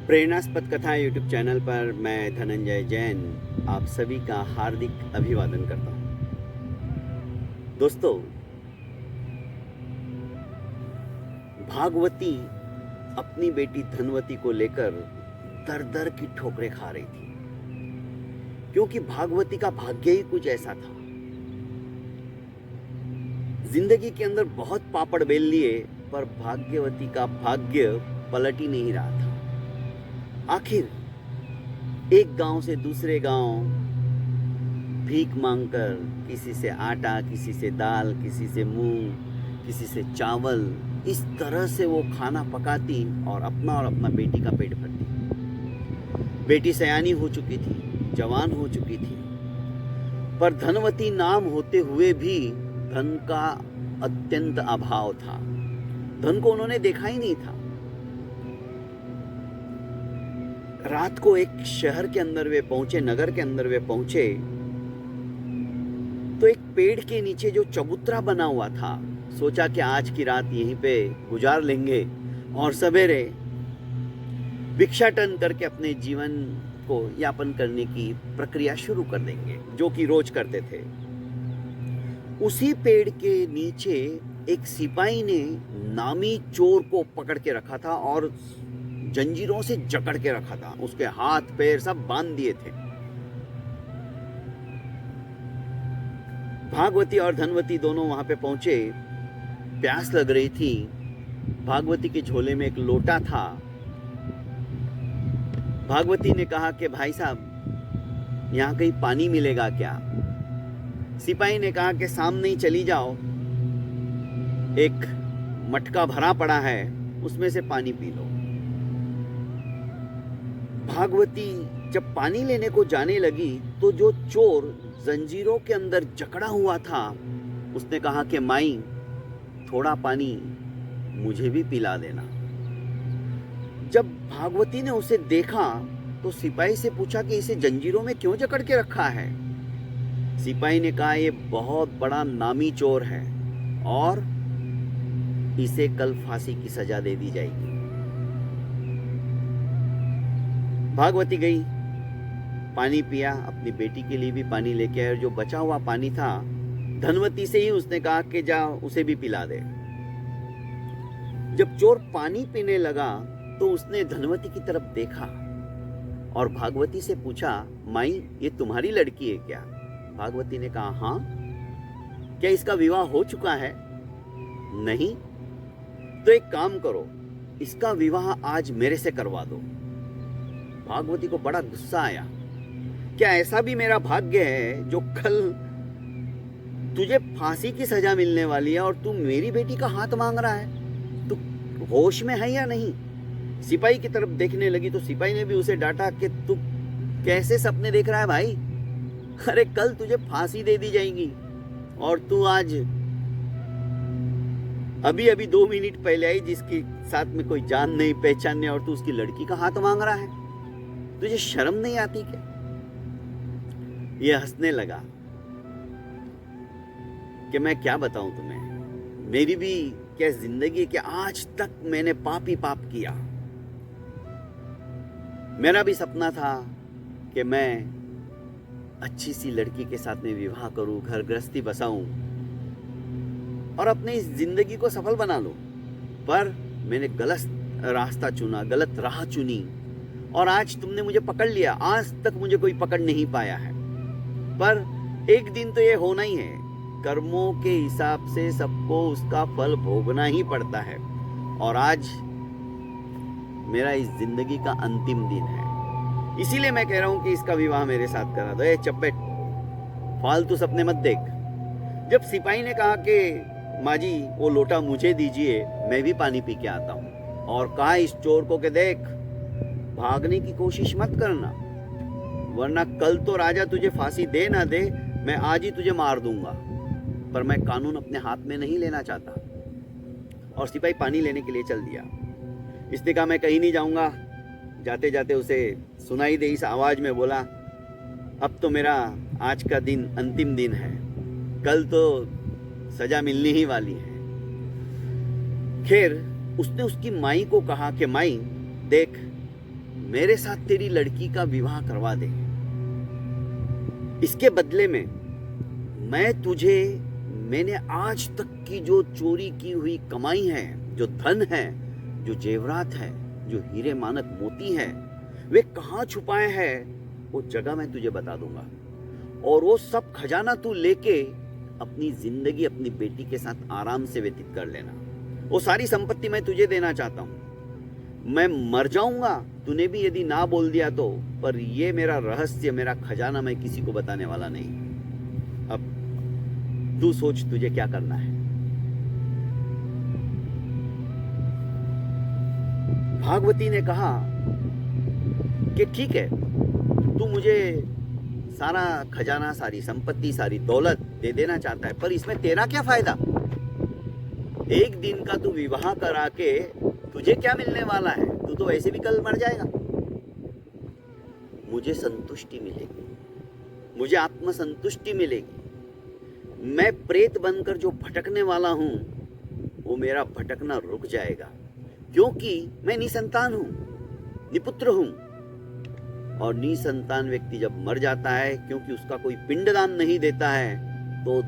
प्रेरणास्पद कथाएं YouTube channel पर मैं धनंजय जैन आप सभी का हार्दिक अभिवादन करता हूं। दोस्तों, भागवती अपनी बेटी धनवती को लेकर दर दर की ठोकरें खा रही थी, क्योंकि भागवती का भाग्य ही कुछ ऐसा था। जिंदगी के अंदर बहुत पापड़ बेल लिए, पर भाग्यवती का भाग्य पलट ही नहीं रहा था। आखिर एक गांव से दूसरे गांव भीख मांगकर, किसी से आटा, किसी से दाल, किसी से मूंग, किसी से चावल, इस तरह से वो खाना पकाती और अपना बेटी का पेट भरती। बेटी सयानी हो चुकी थी, जवान हो चुकी थी, पर धनवती नाम होते हुए भी धन का अत्यंत अभाव था। धन को उन्होंने देखा ही नहीं था। रात को एक शहर के अंदर वे पहुंचे, नगर के अंदर वे पहुंचे, तो एक पेड़ के नीचे जो चबूतरा बना हुआ था, सोचा कि आज की रात यहीं पे गुजार लेंगे और सवेरे भिक्षाटन करके अपने जीवन को यापन करने की प्रक्रिया शुरू कर देंगे, जो कि रोज करते थे। उसी पेड़ के नीचे एक सिपाही ने नामी चोर को पकड़ के रखा था और जंजीरों से जकड़ के रखा था। उसके हाथ पैर सब बांध दिए थे। भागवती और धनवती दोनों वहां पे पहुंचे। प्यास लग रही थी। भागवती के झोले में एक लोटा था। भागवती ने कहा कि भाई साहब, यहां कहीं पानी मिलेगा क्या? सिपाही ने कहा कि सामने ही चली जाओ, एक मटका भरा पड़ा है, उसमें से पानी पी लो। भागवती जब पानी लेने को जाने लगी तो जो चोर जंजीरों के अंदर जकड़ा हुआ था, उसने कहा कि माई, थोड़ा पानी मुझे भी पिला देना। जब भागवती ने उसे देखा तो सिपाही से पूछा कि इसे जंजीरों में क्यों जकड़ के रखा है? सिपाही ने कहा, ये बहुत बड़ा नामी चोर है और इसे कल फांसी की सजा दे दी जाएगी। भागवती गई, पानी पिया, अपनी बेटी के लिए भी पानी लेके आई और जो बचा हुआ पानी था, धनवती से ही उसने कहा कि जा उसे भी पिला दे। जब चोर पानी पीने लगा तो उसने धनवती की तरफ देखा और भागवती से पूछा, माई, ये तुम्हारी लड़की है क्या? भागवती ने कहा, हाँ। क्या इसका विवाह हो चुका है? नहीं। तो एक काम करो, इसका विवाह आज मेरे से करवा दो। भागवती को बड़ा गुस्सा आया। क्या ऐसा भी मेरा भाग्य है जो कल तुझे फांसी की सजा मिलने वाली है और तू मेरी बेटी का हाथ मांग रहा है? तू होश में है या नहीं? सिपाही की तरफ देखने लगी तो सिपाही ने भी उसे डांटा कि तू कैसे सपने देख रहा है भाई? अरे कल तुझे फांसी दे दी जाएगी और तू आज अभी 2 मिनट पहले आई, जिसके साथ में कोई जान नहीं पहचान नहीं, और तू उसकी लड़की का हाथ मांग रहा है? तुझे शर्म नहीं आती क्या? ये हंसने लगा कि मैं क्या बताऊं तुम्हें, मेरी भी क्या जिंदगी, कि आज तक मैंने पाप ही पाप किया। मेरा भी सपना था कि मैं अच्छी सी लड़की के साथ में विवाह करूं, घर गृहस्थी बसाऊं और अपनी इस जिंदगी को सफल बना लूं, पर मैंने गलत रास्ता चुना, गलत राह चुनी और आज तुमने मुझे पकड़ लिया। आज तक मुझे कोई पकड़ नहीं पाया है, पर एक दिन तो ये होना ही है। कर्मों के हिसाब से सबको उसका फल भोगना ही पड़ता है और आज मेरा इस जिंदगी का अंतिम दिन है। इसीलिए मैं कह रहा हूं कि इसका विवाह मेरे साथ करा दो। चप्पे, फालतू सपने मत देख। जब सिपाही ने कहा कि माँ जी, वो लोटा मुझे दीजिए, मैं भी पानी पी के आता हूं, और कहा इस चोर को कि देख, भागने की कोशिश मत करना, वरना कल तो राजा तुझे फांसी दे ना दे, मैं आज ही तुझे मार दूंगा। पर मैं कानून अपने हाथ में नहीं लेना चाहता। और सिपाही पानी लेने के लिए चल दिया। इसने कहा, मैं कहीं नहीं जाऊंगा। जाते जाते उसे सुनाई दे इस आवाज में, बोला, अब तो मेरा आज का दिन अंतिम दिन है, कल तो सजा मिलनी ही वाली है। खैर, उसने उसकी माई को कहा कि माई देख, मेरे साथ तेरी लड़की का विवाह करवा दे। इसके बदले में मैं तुझे मैंने आज तक की जो चोरी की हुई कमाई है, जो धन है, जो जेवरात है, जो हीरे मानक मोती है, वे कहाँ छुपाए हैं वो जगह मैं तुझे बता दूंगा। और वो सब खजाना तू लेके अपनी जिंदगी अपनी बेटी के साथ आराम से व्यतीत कर लेना। वो सारी संपत्ति मैं तुझे देना चाहता हूं। मैं मर जाऊंगा तूने भी यदि ना बोल दिया तो, पर ये मेरा रहस्य, मेरा खजाना मैं किसी को बताने वाला नहीं। अब तू सोच तुझे क्या करना है। भागवती ने कहा कि ठीक है, तू मुझे सारा खजाना, सारी संपत्ति, सारी दौलत दे देना चाहता है, पर इसमें तेरा क्या फायदा? एक दिन का तू विवाह करा के तुझे क्या मिलने वाला है? तू तो वैसे भी कल मर जाएगा। मुझे संतुष्टि मिलेगी, मुझे आत्मसंतुष्टि मिलेगी। मैं प्रेत बनकर जो भटकने वाला हूं वो मेरा भटकना रुक जाएगा, क्योंकि मैं निसंतान हूं, निपुत्र हूं। और निसंतान व्यक्ति जब मर जाता है, क्योंकि उसका कोई पिंडदान नहीं देता है, तो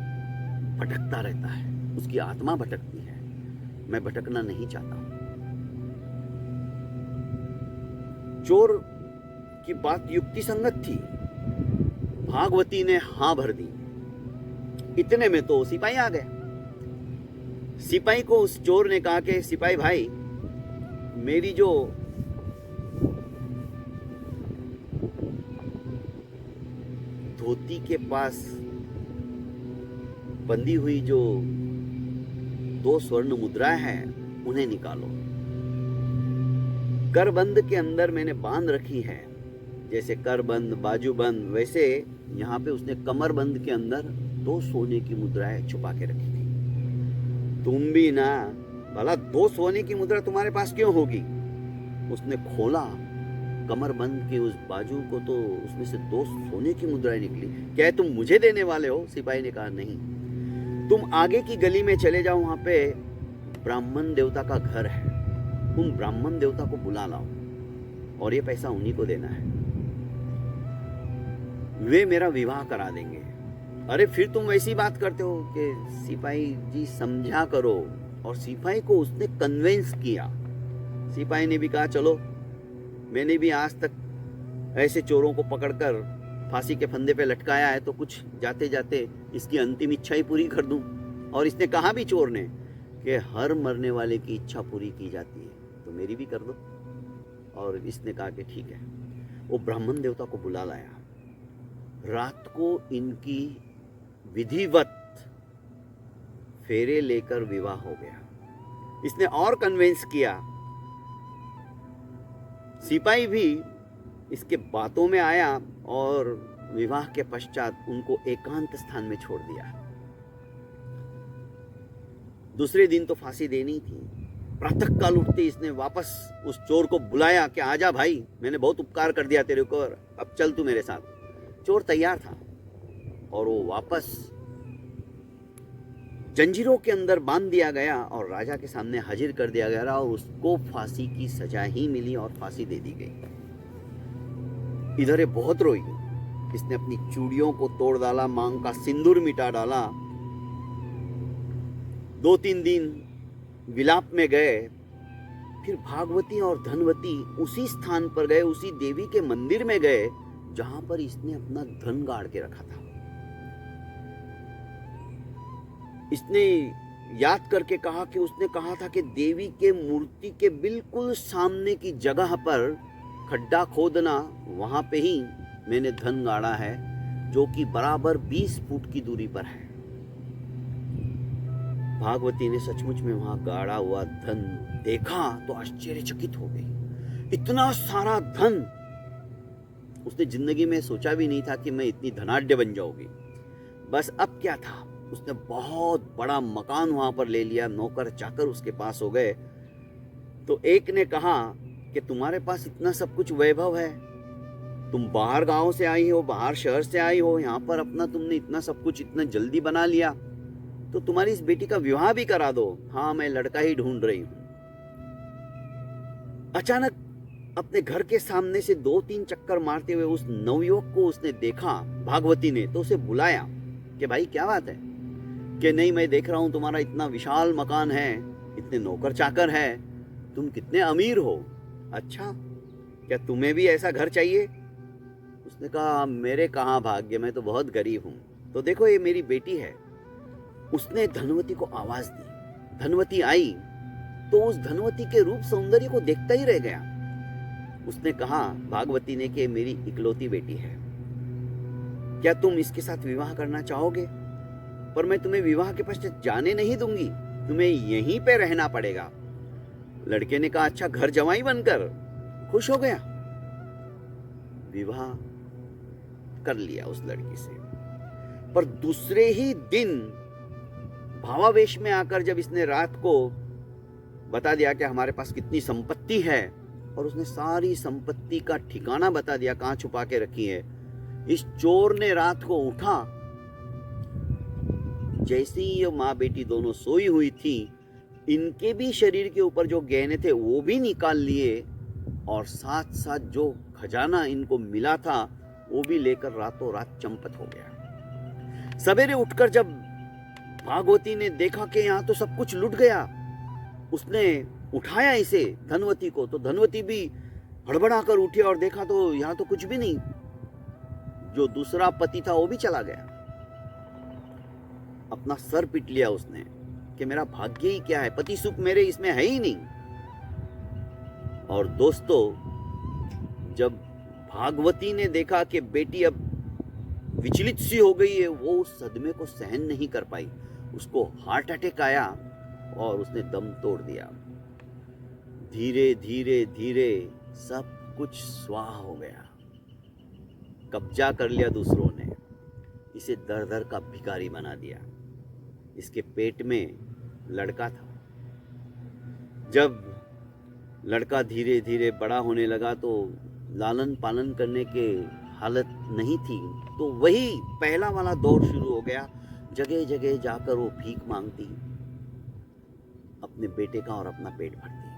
भटकता रहता है, उसकी आत्मा भटकती है। मैं भटकना नहीं चाहता हूं। चोर की बात युक्ति संगत थी। भागवती ने हां भर दी। इतने में तो सिपाही आ गया। सिपाही को उस चोर ने कहा कि सिपाही भाई, मेरी जो धोती के पास बंधी हुई जो 2 स्वर्ण मुद्राएं हैं उन्हें निकालो। करबंद के अंदर मैंने बांध रखी है, जैसे करबंद, बाजूबंद, वैसे यहाँ पे उसने कमरबंद के अंदर 2 सोने की मुद्राएं छुपा के रखी थी। तुम भी ना, भला 2 सोने की मुद्रा तुम्हारे पास क्यों होगी? उसने खोला कमरबंद के उस बाजू को, तो उसमें से 2 सोने की मुद्राएं निकली। क्या तुम मुझे देने वाले हो? सिपाही ने कहा नहीं, तुम आगे की गली में चले जाओ, वहां पे ब्राह्मण देवता का घर है, उन ब्राह्मण देवता को बुला लाओ और ये पैसा उन्हीं को देना है, वे मेरा विवाह करा देंगे। अरे फिर तुम वैसी बात करते हो कि सिपाही जी समझा करो। और सिपाही को उसने कन्विंस किया। सिपाही ने भी कहा चलो, मैंने भी आज तक ऐसे चोरों को पकड़कर फांसी के फंदे पे लटकाया है, तो कुछ जाते जाते इसकी अंतिम इच्छा ही पूरी कर दूं। और इसने कहा भी चोर ने कि हर मरने वाले की इच्छा पूरी की जाती है, तो मेरी भी कर दो। और इसने कहा कि ठीक है। वो ब्राह्मण देवता को बुला लाया। रात को इनकी विधिवत फेरे लेकर विवाह हो गया। इसने और कन्विंस किया। सिपाही भी इसके बातों में आया और विवाह के पश्चात उनको एकांत स्थान में छोड़ दिया। दूसरे दिन तो फांसी देनी थी। प्रातः काल उठते इसने वापस उस चोर को बुलाया कि आजा भाई, मैंने बहुत उपकार कर दिया तेरे को, अब चल तू मेरे साथ। चोर तैयार था और वो वापस जंजीरों के अंदर बांध दिया गया और राजा के सामने हाजिर कर दिया गया और उसको फांसी की सजा ही मिली और फांसी दे दी गई। इधर ये बहुत रोई। इसने अपनी चूड़ियों को तोड़ डाला, मांग का सिंदूर मिटा डाला। 2-3 दिन विलाप में गए। फिर भागवती और धनवती उसी स्थान पर गए, उसी देवी के मंदिर में गए जहां पर इसने अपना धन गाड़ के रखा था। इसने याद करके कहा कि उसने कहा था कि देवी के मूर्ति के बिल्कुल सामने की जगह पर खड्डा खोदना, वहां पे ही मैंने धन गाड़ा है, जो कि बराबर 20 फुट की दूरी पर है। भागवती ने सचमुच में वहां गाड़ा हुआ धन देखा तो आश्चर्यचकित हो गई। इतना सारा धन उसने जिंदगी में सोचा भी नहीं था कि मैं इतनी धनाढ्य बन जाऊंगी। बस अब क्या था, उसने बहुत बड़ा मकान वहां पर ले लिया। नौकर चाकर उसके पास हो गए। तो एक ने कहा कि तुम्हारे पास इतना सब कुछ वैभव है, तुम बाहर गांव से आई हो, बाहर शहर से आई हो, यहाँ पर अपना तुमने इतना सब कुछ इतना जल्दी बना लिया, तो तुम्हारी इस बेटी का विवाह भी करा दो। हाँ, मैं लड़का ही ढूंढ रही हूं। अचानक अपने घर के सामने से 2-3 चक्कर मारते हुए उस नवयुवक को उसने देखा, भागवती ने, तो उसे बुलाया कि भाई क्या बात है? कि नहीं, मैं देख रहा हूं तुम्हारा इतना विशाल मकान है, इतने नौकर चाकर है, तुम कितने अमीर हो। अच्छा, क्या तुम्हें भी ऐसा घर चाहिए? उसने कहा मेरे कहाँ भाग्य, मैं तो बहुत गरीब हूं। तो देखो ये मेरी बेटी है। उसने धनवती को आवाज दी। धनवती आई तो उस धनवती के रूप सौंदर्य को देखता ही रह गया। उसने कहा भागवती ने कि मेरी इकलौती बेटी है, क्या तुम इसके साथ विवाह करना चाहोगे? पर मैं तुम्हें विवाह के पश्चात जाने नहीं दूंगी, तुम्हें यहीं पे रहना पड़ेगा। लड़के ने कहा अच्छा, घर जवाई बनकर। खुश हो गया, विवाह कर लिया उस लड़की से। पर दूसरे ही दिन भावावेश में आकर जब इसने रात को बता दिया कि हमारे पास कितनी संपत्ति है, और उसने सारी संपत्ति का ठिकाना बता दिया कहां छुपा के रखी है, इस चोर ने रात को उठा, जैसे ही ये माँ बेटी दोनों सोई हुई थी, इनके भी शरीर के ऊपर जो गहने थे वो भी निकाल लिए, और साथ साथ जो खजाना इनको मिला था वो भी लेकर रातों रात चंपत हो गया। सवेरे उठकर जब भागवती ने देखा कि यहाँ तो सब कुछ लुट गया, उसने उठाया इसे, धनवती को, तो धनवती भी हड़बड़ा कर उठी और देखा तो यहाँ तो कुछ भी नहीं। जो दूसरा पति था वो भी चला गया। अपना सर पीट लिया उसने कि मेरा भाग्य ही क्या है, पति सुख मेरे इसमें है ही नहीं। और दोस्तों, जब भागवती ने देखा कि बेटी अब विचलित सी हो गई है, वो उस सदमे को सहन नहीं कर पाई। उसको हार्ट अटैक आया और उसने दम तोड़ दिया। धीरे धीरे धीरे सब कुछ स्वाहा हो गया, कब्जा कर लिया दूसरों ने, इसे दर दर का भिखारी बना दिया। इसके पेट में लड़का था। जब लड़का धीरे धीरे बड़ा होने लगा तो लालन पालन करने के हालत नहीं थी, तो वही पहला वाला दौर शुरू हो गया। जगह जगह जाकर वो भीख मांगती, अपने बेटे का और अपना पेट भरती।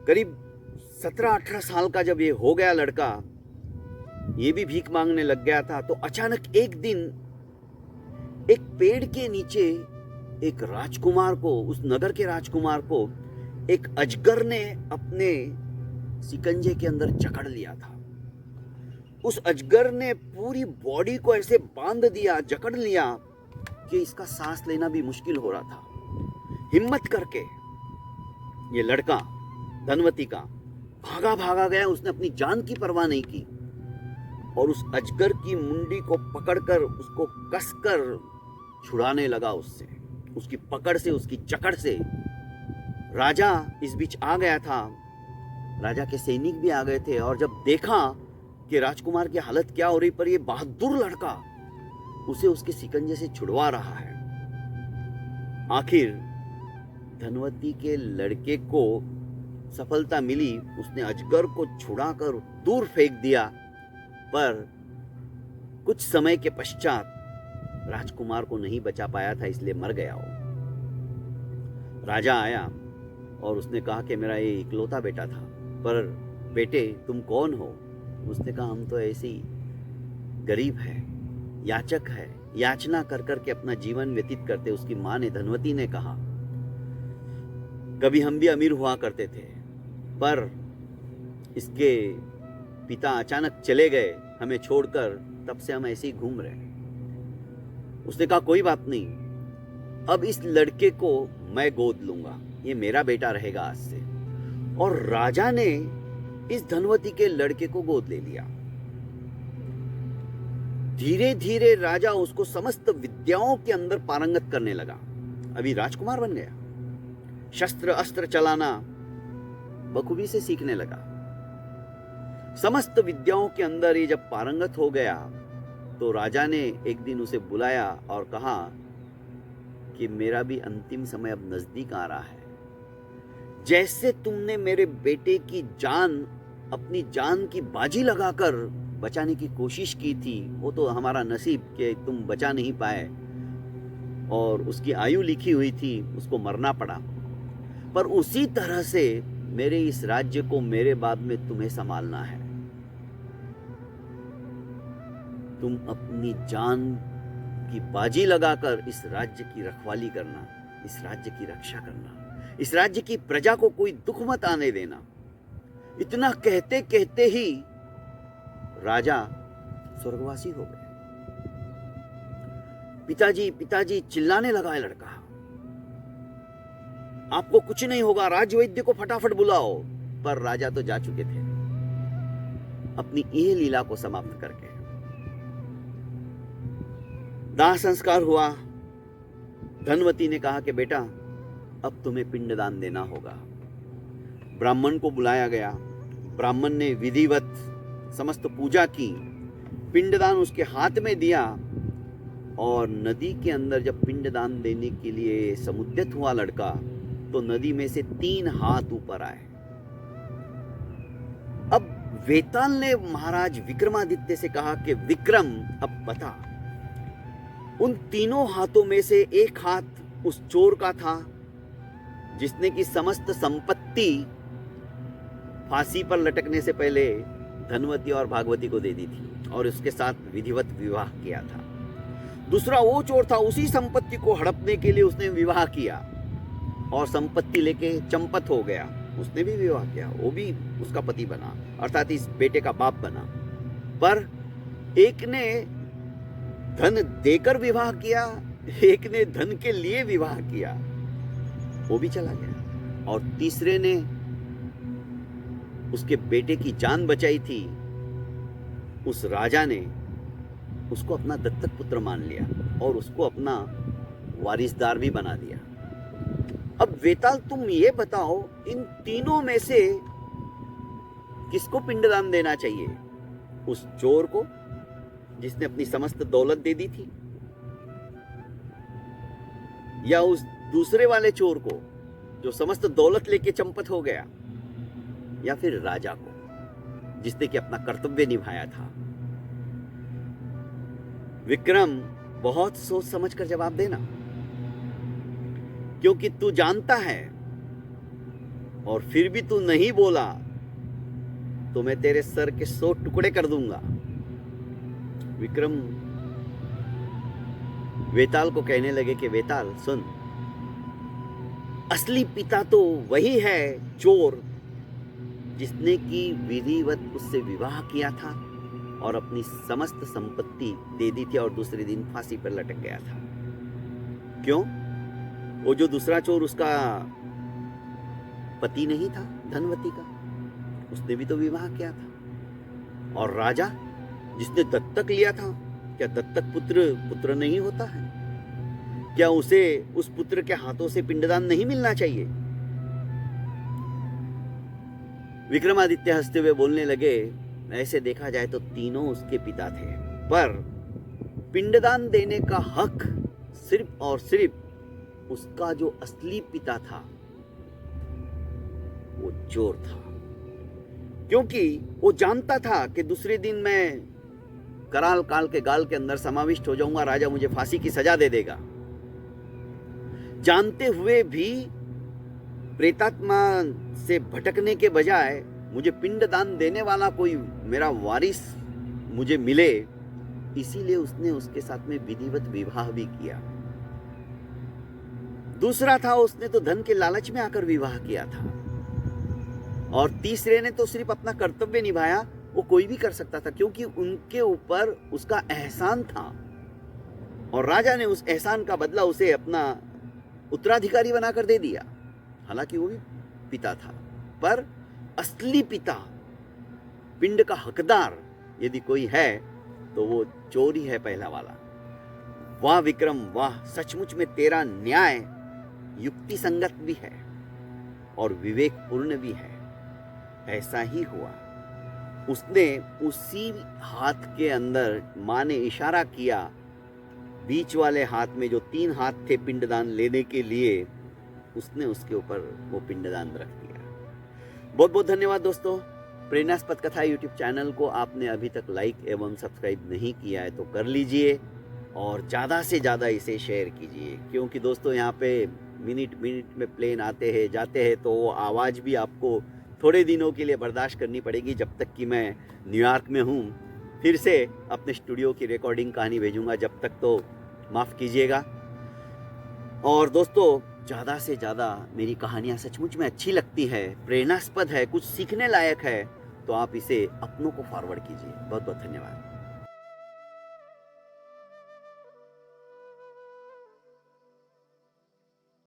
करीब 17-18 साल का जब ये हो गया लड़का, ये भी भीख मांगने लग गया था, तो अचानक एक दिन एक पेड़ के नीचे एक राजकुमार को, उस नगर के राजकुमार को एक अजगर ने अपने शिकंजे के अंदर जकड़ लिया था। उस अजगर ने पूरी बॉडी को ऐसे बांध दिया, जकड़ लिया कि इसका सांस लेना भी मुश्किल हो रहा था। हिम्मत करके ये लड़का धनवती का भागा गया। उसने अपनी जान की परवाह नहीं की और उस अजगर की मुंडी को पकड़कर उसको कसकर छुड़ाने लगा उससे, उसकी पकड़ से, उसकी जकड़ से। राजा इस बीच आ गया था, राजा के सैनिक भी आ गए थे, और जब देखा कि राजकुमार की हालत क्या हो रही, पर ये बहादुर लड़का उसे उसके शिकंजे से छुड़वा रहा है। आखिर धनवती के लड़के को सफलता मिली, उसने अजगर को छुड़ाकर दूर फेंक दिया। पर कुछ समय के पश्चात राजकुमार को नहीं बचा पाया था, इसलिए मर गया वो। राजा आया और उसने कहा कि मेरा ये इकलौता बेटा था, पर बेटे तुम कौन हो? उसने कहा हम तो ऐसे ही गरीब है, याचक है, याचना कर कर के अपना जीवन व्यतीत करते। उसकी माँ ने, धनवती ने कहा कभी हम भी अमीर हुआ करते थे, पर इसके पिता अचानक चले गए हमें छोड़कर, तब से हम ऐसे ही घूम रहे हैं। उसने कहा कोई बात नहीं, अब इस लड़के को मैं गोद लूंगा, ये मेरा बेटा रहेगा आज से। और राजा ने इस धनवती के लड़के को गोद ले लिया। धीरे धीरे राजा उसको समस्त विद्याओं के अंदर पारंगत करने लगा। अभी राजकुमार बन गया, शस्त्र अस्त्र चलाना बखूबी से सीखने लगा। समस्त विद्याओं के अंदर ये जब पारंगत हो गया तो राजा ने एक दिन उसे बुलाया और कहा कि मेरा भी अंतिम समय अब नजदीक आ रहा है। जैसे तुमने मेरे बेटे की जान, अपनी जान की बाजी लगाकर बचाने की कोशिश की थी, वो तो हमारा नसीब कि तुम बचा नहीं पाए और उसकी आयु लिखी हुई थी, उसको मरना पड़ा। पर उसी तरह से मेरे इस राज्य को मेरे बाद में तुम्हें संभालना है। तुम अपनी जान की बाजी लगाकर इस राज्य की रखवाली करना, इस राज्य की रक्षा करना, इस राज्य की प्रजा को कोई दुख मत आने देना। इतना कहते कहते ही राजा स्वर्गवासी हो गए। पिताजी पिताजी चिल्लाने लगा है लड़का, आपको कुछ नहीं होगा, राजवैद्य को फटाफट बुलाओ। पर राजा तो जा चुके थे अपनी यह लीला को समाप्त करके। दाह संस्कार हुआ। धनवती ने कहा कि बेटा अब तुम्हें पिंडदान देना होगा। ब्राह्मण को बुलाया गया। ब्राह्मण ने विधिवत समस्त पूजा की, पिंडदान उसके हाथ में दिया और नदी के अंदर जब पिंडदान देने के लिए समुद्यत हुआ लड़का, तो नदी में से 3 हाथ ऊपर आए। अब वेताल ने महाराज विक्रमादित्य से कहा कि विक्रम अब बता, उन तीनों हाथों में से एक हाथ उस चोर का था जिसने की समस्त संपत्ति फांसी पर लटकने से पहले धनवती और भागवती को दे दी थी और उसके साथ विधिवत विवाह किया था। दूसरा वो चोर था, उसी संपत्ति को हड़पने के लिए उसने विवाह किया और संपत्ति लेके चंपत हो गया। उसने भी विवाह किया, वो भी उसका पति बना, अर्थात इस बेटे का बाप बना। पर एक ने धन देकर विवाह किया, एक ने धन के लिए विवाह किया, वो भी चला गया। और तीसरे ने उसके बेटे की जान बचाई थी, उस राजा ने उसको अपना दत्तक पुत्र मान लिया और उसको अपना वारिसदार भी बना दिया। अब वेताल तुम ये बताओ, इन तीनों में से किसको पिंडदान देना चाहिए? उस चोर को जिसने अपनी समस्त दौलत दे दी थी, या उस दूसरे वाले चोर को जो समस्त दौलत लेके चंपत हो गया, या फिर राजा को जिसने कि अपना कर्तव्य निभाया था? विक्रम बहुत सोच समझ कर जवाब देना, क्योंकि तू जानता है और फिर भी तू नहीं बोला तो मैं तेरे सर के 100 टुकड़े कर दूंगा। विक्रम वेताल को कहने लगे कि वेताल सुन, असली पिता तो वही है चोर जिसने की विधिवत उससे विवाह किया था और अपनी समस्त संपत्ति दे दी थी और दूसरे दिन फांसी पर लटक गया था। क्यों? वो जो दूसरा चोर उसका पति नहीं था धनवती का, उसने भी तो विवाह किया था। और राजा जिसने दत्तक लिया था, क्या दत्तक पुत्र नहीं होता है? क्या उसे उस पुत्र के हाथों से पिंडदान नहीं मिलना चाहिए? विक्रमादित्य हंसते हुए बोलने लगे, ऐसे देखा जाए तो तीनों उसके पिता थे, पर पिंडदान देने का हक सिर्फ और सिर्फ उसका जो असली पिता था वो चोर था, क्योंकि वो जानता था कि दूसरे दिन मैं कराल काल के गाल के अंदर समाविष्ट हो जाऊंगा, राजा मुझे फांसी की सजा दे देगा। जानते हुए भी प्रेतात्मा से भटकने के बजाय मुझे पिंडदान देने वाला कोई मेरा वारिस मुझे मिले, इसीलिए उसने उसके साथ में विधिवत विवाह भी किया। दूसरा था, उसने तो धन के लालच में आकर विवाह किया था। और तीसरे ने तो सिर्फ अपना कर्तव्य निभाया, वो कोई भी कर सकता था क्योंकि उनके ऊपर उसका एहसान था और राजा ने उस एहसान का बदला उसे अपना उत्तराधिकारी बनाकर दे दिया। हालांकि वो भी पिता था, पर असली पिता, पिंड का हकदार यदि कोई है तो वो चोर ही है पहला वाला। वाह विक्रम वाह, सचमुच में तेरा न्याय युक्ति संगत भी है और विवेकपूर्ण भी है। ऐसा ही हुआ। उसने उसी हाथ के अंदर, मां ने इशारा किया बीच वाले हाथ में जो 3 हाथ थे पिंडदान लेने के लिए, उसने उसके ऊपर वो पिंडदान रख दिया। बहुत बहुत धन्यवाद दोस्तों। प्रेरणास्पद कथा यूट्यूब चैनल को आपने अभी तक लाइक एवं सब्सक्राइब नहीं किया है तो कर लीजिए और ज़्यादा से ज़्यादा इसे शेयर कीजिए, क्योंकि दोस्तों यहाँ पे मिनट मिनट में प्लेन आते हैं जाते हैं, तो वो आवाज़ भी आपको थोड़े दिनों के लिए बर्दाश्त करनी पड़ेगी, जब तक कि मैं न्यूयॉर्क में हूँ। फिर से अपने स्टूडियो की रिकॉर्डिंग कहानी भेजूँगा, जब तक तो माफ़ कीजिएगा। और दोस्तों, ज़्यादा से ज़्यादा मेरी कहानियाँ सचमुच में अच्छी लगती है, प्रेरणास्पद है, कुछ सीखने लायक है, तो आप इसे अपनों को फॉरवर्ड कीजिए। बहुत बहुत धन्यवाद।